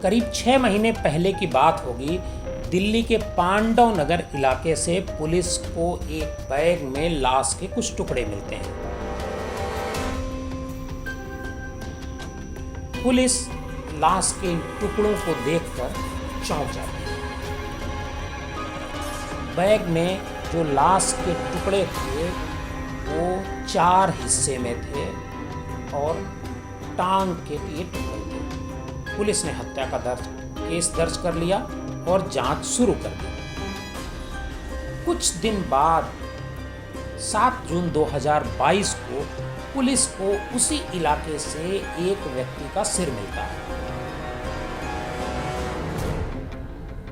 करीब 6 महीने पहले की बात होगी। दिल्ली के पांडव नगर इलाके से पुलिस को एक बैग में लाश के कुछ टुकड़े मिलते हैं। पुलिस लाश के इन टुकड़ों को देखकर चौंक जाती है। बैग में जो लाश के टुकड़े थे वो 4 हिस्से में थे और टांग के ये टुकड़े थे। पुलिस ने हत्या का केस दर्ज कर लिया और जांच शुरू कर दी। कुछ दिन बाद 7 जून 2022 को पुलिस को उसी इलाके से एक व्यक्ति का सिर मिलता है।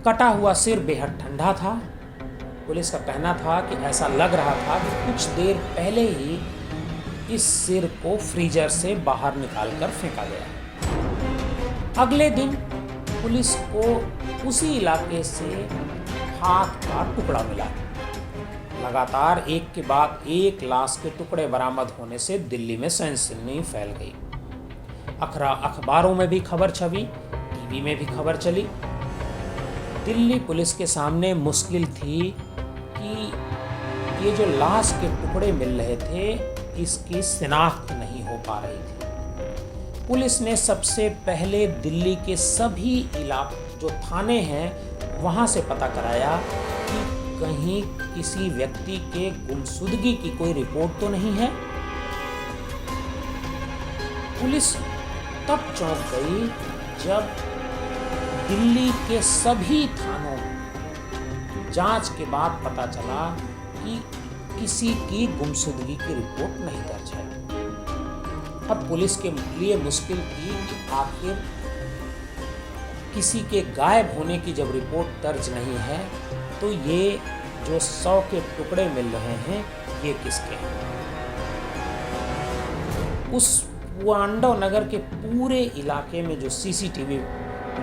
कटा हुआ सिर बेहद ठंडा था। पुलिस का कहना था कि ऐसा लग रहा था कि कुछ देर पहले ही इस सिर को फ्रीजर से बाहर निकालकर फेंका गया। अगले दिन पुलिस को उसी इलाके से हाथ का टुकड़ा मिला। लगातार एक के बाद एक लाश के टुकड़े बरामद होने से दिल्ली में सनसनी फैल गई। अखबारों में भी खबर छपी, टीवी में भी खबर चली। दिल्ली पुलिस के सामने मुश्किल थी कि ये जो लाश के टुकड़े मिल रहे थे इसकी शिनाख्त नहीं हो पा रही थी। पुलिस ने सबसे पहले दिल्ली के सभी इलाके जो थाने हैं वहां से पता कराया कि कहीं किसी व्यक्ति के गुमशुदगी की कोई रिपोर्ट तो नहीं है। पुलिस तब चौंक गई जब दिल्ली के सभी थानों में जांच के बाद पता चला कि किसी की गुमशुदगी की रिपोर्ट नहीं दर्ज है। अब पुलिस के लिए मुश्किल थी कि आखिर किसी के गायब होने की जब रिपोर्ट दर्ज नहीं है तो ये जो 100 के टुकड़े मिल रहे हैं ये किसके हैं। उस पांडव नगर के पूरे इलाके में जो सीसीटीवी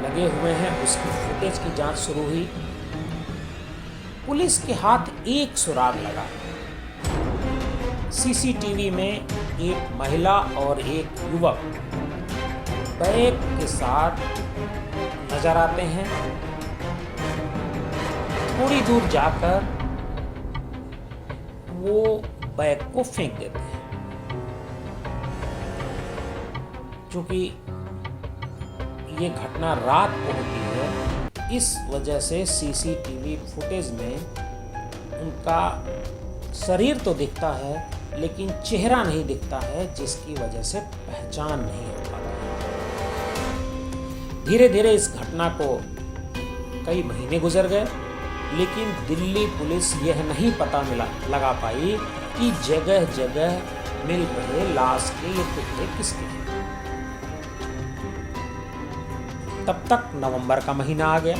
लगे हुए हैं उसकी फुटेज की जांच शुरू हुई। पुलिस के हाथ एक सुराग लगा। सीसीटीवी में एक महिला और एक युवक बैग के साथ नजर आते हैं। थोड़ी दूर जाकर वो बैग को फेंक देते हैं। क्योंकि ये घटना रात को होती है इस वजह से सीसीटीवी फुटेज में उनका शरीर तो दिखता है लेकिन चेहरा नहीं दिखता है, जिसकी वजह से पहचान नहीं हो पाती। धीरे धीरे इस घटना को कई महीने गुजर गए लेकिन दिल्ली पुलिस यह नहीं पता लगा पाई कि जगह जगह मिल रहे लाश के ये टुकड़े किसके हैं। तब तक नवंबर का महीना आ गया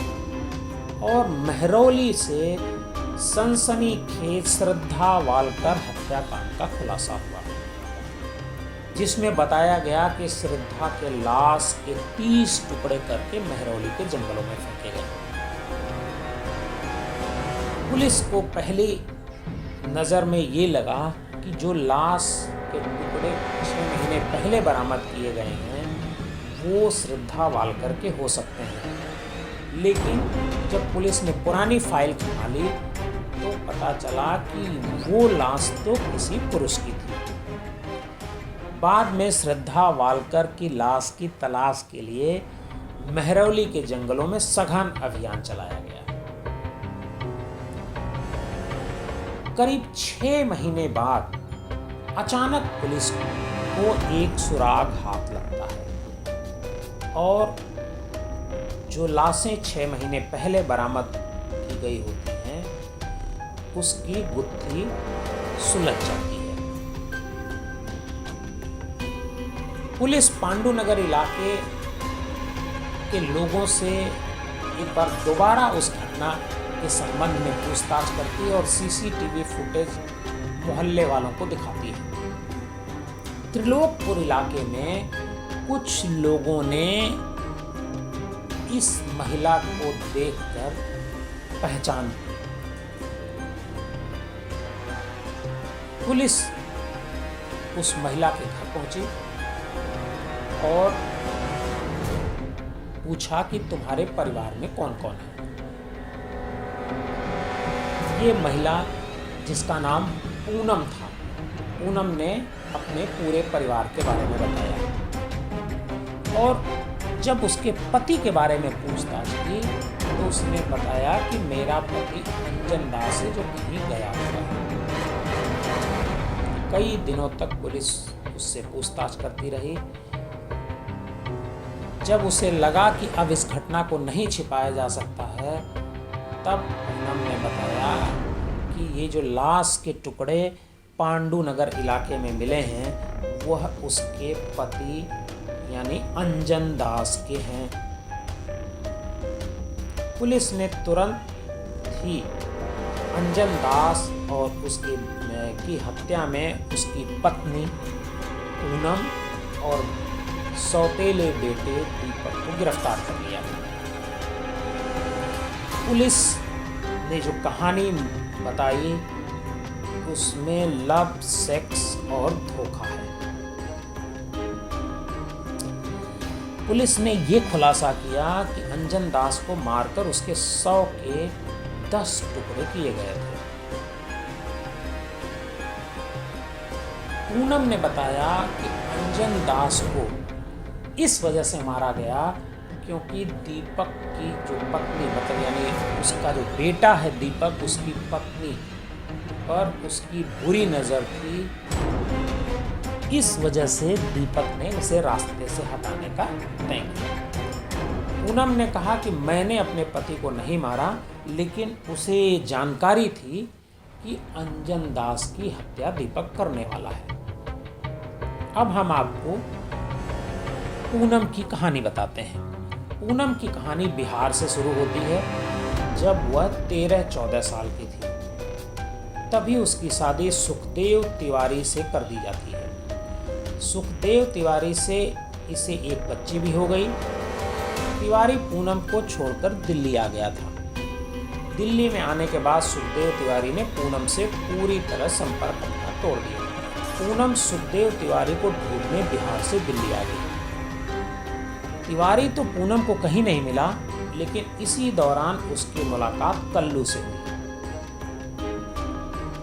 और महरौली से सनसनीखेज श्रद्धा वालकर हत्याकांड का खुलासा हुआ, जिसमें बताया गया कि श्रद्धा के लाश के 30 टुकड़े करके महरौली के जंगलों में फेंके गए। पुलिस को पहली नजर में ये लगा कि जो लाश के टुकड़े 6 महीने पहले बरामद किए गए हैं वो श्रद्धा वालकर के हो सकते हैं, लेकिन जब पुलिस ने पुरानी फाइल संभाली तो पता चला कि वो लाश तो किसी पुरुष की थी। बाद में श्रद्धा वालकर की लाश की तलाश के लिए महरौली के जंगलों में सघन अभियान चलाया गया। करीब 6 महीने बाद अचानक पुलिस को एक सुराग हाथ लगता है और जो लाशें 6 महीने पहले बरामद की गई होती हैं उसकी गुत्थी सुलझ जाती है। पुलिस पांडुनगर इलाके के लोगों से एक बार दोबारा उस घटना के संबंध में पूछताछ करती है और सीसीटीवी फुटेज मोहल्ले वालों को दिखाती है। त्रिलोकपुर इलाके में कुछ लोगों ने इस महिला को देखकर पहचान की। पुलिस उस महिला के घर पहुंची और पूछा कि तुम्हारे परिवार में कौन कौन है। ये महिला, जिसका नाम पूनम था, पूनम ने अपने पूरे परिवार के बारे में बताया और जब उसके पति के बारे में पूछताछ की तो उसने बताया कि मेरा पति अंजन दास है जो कहीं गया हुआ है। कई दिनों तक पुलिस उससे पूछताछ करती रही। जब उसे लगा कि अब इस घटना को नहीं छिपाया जा सकता है, तब पूनम ने बताया कि ये जो लाश के टुकड़े पांडु नगर इलाके में मिले हैं वह उसके पति यानी अंजन दास के हैं। पुलिस ने तुरंत ही अंजन दास और उसकी की हत्या में उसकी पत्नी पूनम और सौतेले बेटे दीपक को गिरफ्तार कर लिया। पुलिस ने जो कहानी बताई उसमें लव, सेक्स और धोखा है। पुलिस ने ये खुलासा किया कि अंजन दास को मारकर उसके 100 के 10 टुकड़े किए गए थे। पूनम ने बताया कि अंजन दास को इस वजह से मारा गया क्योंकि दीपक की जो पत्नी, मतलब यानी उसका जो बेटा है दीपक, उसकी पत्नी पर उसकी बुरी नज़र थी। इस वजह से दीपक ने उसे रास्ते से हटाने का तय किया। पूनम ने कहा कि मैंने अपने पति को नहीं मारा, लेकिन उसे जानकारी थी कि अंजन दास की हत्या दीपक करने वाला है। अब हम आपको पूनम की कहानी बताते हैं। पूनम की कहानी बिहार से शुरू होती है। जब वह 13-14 साल की थी तभी उसकी शादी सुखदेव तिवारी से कर दी जाती है। सुखदेव तिवारी से इसे एक बच्ची भी हो गई। तिवारी पूनम को छोड़कर दिल्ली आ गया था। दिल्ली में आने के बाद सुखदेव तिवारी ने पूनम से पूरी तरह संपर्क अपना तोड़ दिया। पूनम सुखदेव तिवारी को ढूंढने बिहार से दिल्ली आ गई। तिवारी तो पूनम को कहीं नहीं मिला, लेकिन इसी दौरान उसकी मुलाकात कल्लू से हुई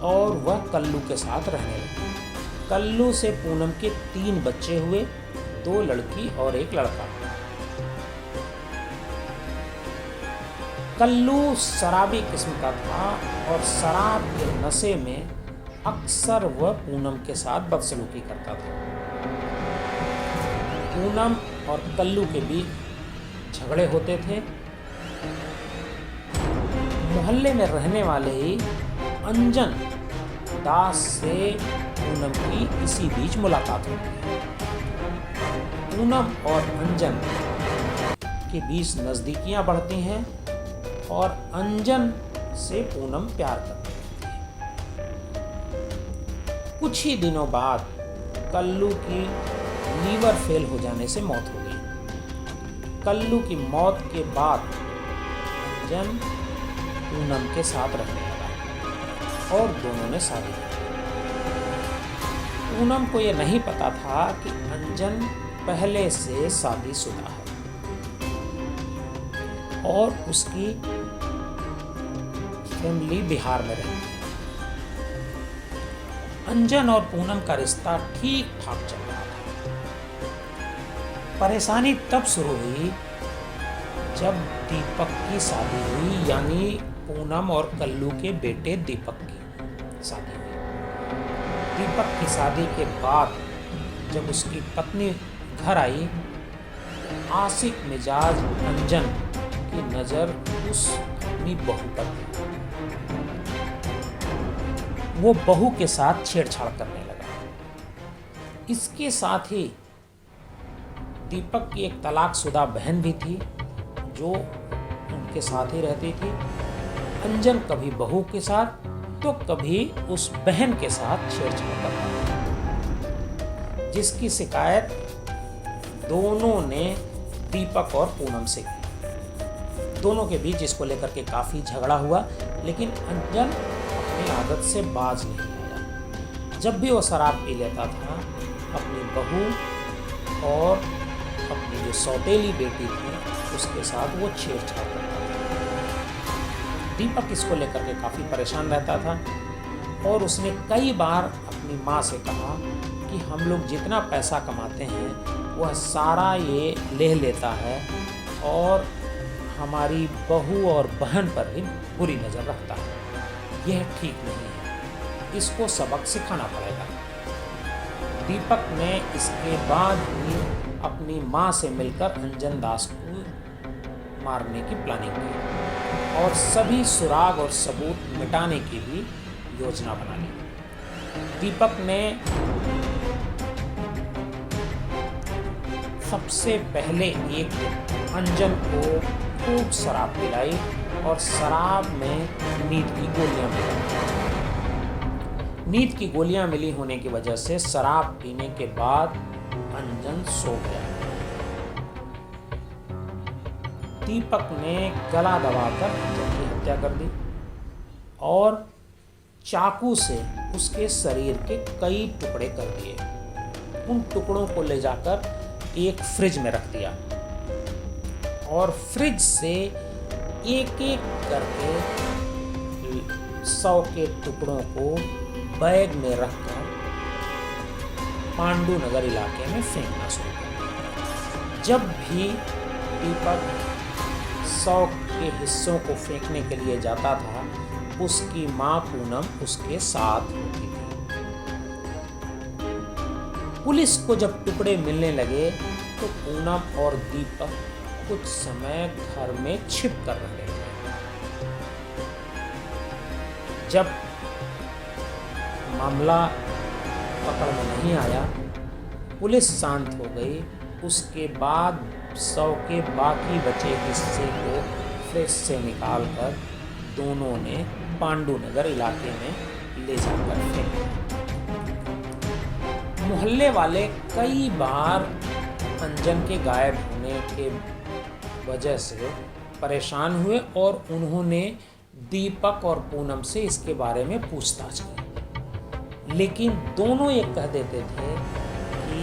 और वह कल्लू के साथ रहने लगी। कल्लू से पूनम के 3 बच्चे हुए, 2 लड़की और 1 लड़का। कल्लू शराबी किस्म का था और शराब के नशे में अक्सर वह पूनम के साथ बदसलूकी करता था। पूनम और कल्लू के बीच झगड़े होते थे। मोहल्ले में रहने वाले ही अंजन दास से पूनम की इसी बीच मुलाकात होती है। पूनम और अंजन के बीच नजदीकियां बढ़ती हैं और अंजन से पूनम प्यार करती है। कुछ ही दिनों बाद कल्लू की लीवर फेल हो जाने से मौत हो गई। कल्लू की मौत के बाद अंजन पूनम के साथ रहने लगा और दोनों ने शादी की। पूनम को यह नहीं पता था कि अंजन पहले से शादीशुदा है और उसकी फैमिली बिहार में रहती है। अंजन और पूनम का रिश्ता ठीक ठाक चल रहा था। परेशानी तब शुरू हुई जब दीपक की शादी हुई, यानी पूनम और कल्लू के बेटे दीपक की शादी हुई। दीपक की शादी के बाद जब उसकी पत्नी घर आई, आशिक मिजाज अंजन की नज़र उस अपनी बहू पर थी। वो बहू के साथ छेड़छाड़ करने लगा। इसके साथ ही दीपक की एक तलाकशुदा बहन भी थी जो उनके साथ ही रहती थी। अंजन कभी बहू के साथ तो कभी उस बहन के साथ छेड़छाड़ करता था, जिसकी शिकायत दोनों ने दीपक और पूनम से की। दोनों के बीच इसको लेकर के काफ़ी झगड़ा हुआ, लेकिन अंजन अपनी आदत से बाज नहीं आया। जब भी वो शराब पी लेता था, अपनी बहू और अपनी जो सौतेली बेटी थी उसके साथ वो छेड़छाड़ करता था। दीपक इसको लेकर के काफ़ी परेशान रहता था और उसने कई बार अपनी माँ से कहा कि हम लोग जितना पैसा कमाते हैं वह सारा ये ले लेता है और हमारी बहू और बहन पर भी बुरी नज़र रखता है। यह ठीक नहीं है, इसको सबक सिखाना पड़ेगा। दीपक ने इसके बाद ही अपनी माँ से मिलकर अंजन दास को मारने की प्लानिंग की और सभी सुराग और सबूत मिटाने की भी योजना बना ली। दीपक ने सबसे पहले एक अंजन को खूब शराब पिलाई और शराब में नींद की गोलियां मिलाई। नींद की गोलियां मिली होने की वजह से शराब पीने के बाद अंजन सो गया। दीपक ने गला दबाकर अंजन की हत्या कर दी और चाकू से उसके शरीर के कई टुकड़े कर दिए। उन टुकड़ों को ले जाकर एक फ्रिज में रख दिया और फ्रिज से एक एक करके 100 के टुकड़ों को बैग में रखकर पांडु नगर इलाके में फेंकना शुरू कर दिया। जब भी दीपक 100 के हिस्सों को फेंकने के लिए जाता था उसकी माँ पूनम उसके साथ होती थी। पुलिस को जब टुकड़े मिलने लगे तो पूनम और दीपक कुछ समय घर में छिप कर रहे थे। जब मामला पकड़ में नहीं आया, पुलिस शांत हो गई। उसके बाद 100 के बाकी बचे हिस्से को फ्रिज से निकालकर दोनों ने पांडु नगर इलाके में ले जाकर फेंका। मोहल्ले वाले कई बार अंजन के गायब होने के वजह से परेशान हुए और उन्होंने दीपक और पूनम से इसके बारे में पूछताछ की, लेकिन दोनों ये कह देते थे कि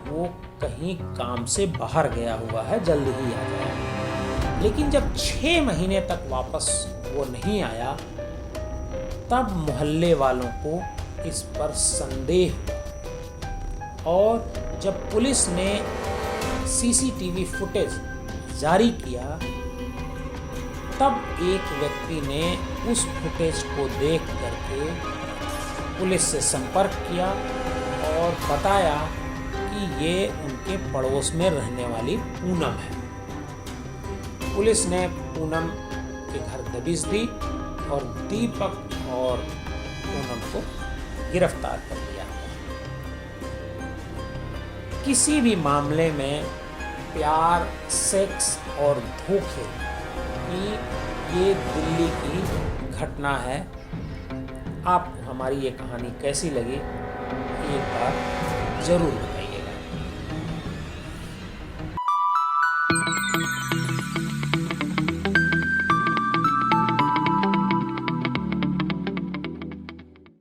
वो कहीं काम से बाहर गया हुआ है, जल्द ही आ जाएगा। लेकिन जब 6 महीने तक वापस वो नहीं आया तब मोहल्ले वालों को इस पर संदेह हुआ और जब पुलिस ने सीसीटीवी फुटेज जारी किया तब एक व्यक्ति ने उस फुटेज को देख करके पुलिस से संपर्क किया और बताया कि ये उनके पड़ोस में रहने वाली पूनम है। पुलिस ने पूनम के घर दबिश दी और दीपक और पूनम को गिरफ्तार कर लिया। किसी भी मामले में प्यार, सेक्स और धोखे की ये दिल्ली की घटना है। आपको हमारी ये कहानी कैसी लगी एक बार जरूर